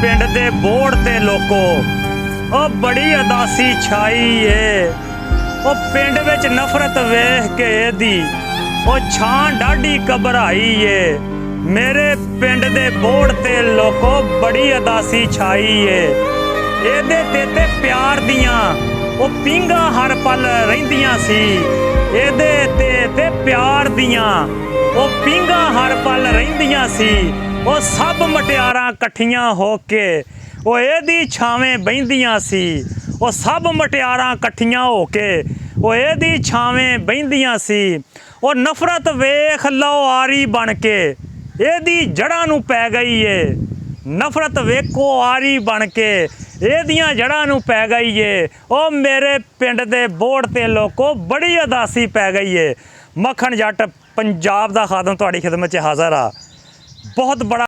पिंड दे बोर्ड ते लोको ओ बड़ी अदासी छाई है। ओ पिंड विच नफरत वेख के एदी ओ छां डाडी घबराई है। मेरे पिंड दे बोर्ड ते लोको बड़ी अदासी छाई है। एदे ते प्यार दियां ओ पींगा हर पल रहिंदियां सी। एदे ते प्यार दियां ओ पींगा हर पल रहिंदियां सी। ओ सब मटियारां कट्ठियां हो के ओ एदी छावें बहिंदियां सी। ओ सब मटियारां कट्ठियां हो के ओ एदी छावें बहिंदियां सी। ओ नफरत वेख लो आरी बन के एदी जड़ां नूं पै गई है। नफरत वेखो आरी बन के एदियां जड़ां नूं पै गई है। ओ मेरे पिंड दे बोर्ड ते लोको बड़ी अदासी पै गई है। मक्खन जट पंजाब दा खादम तुहाड़ी खिदमत च हाज़र आ। बहुत बड़ा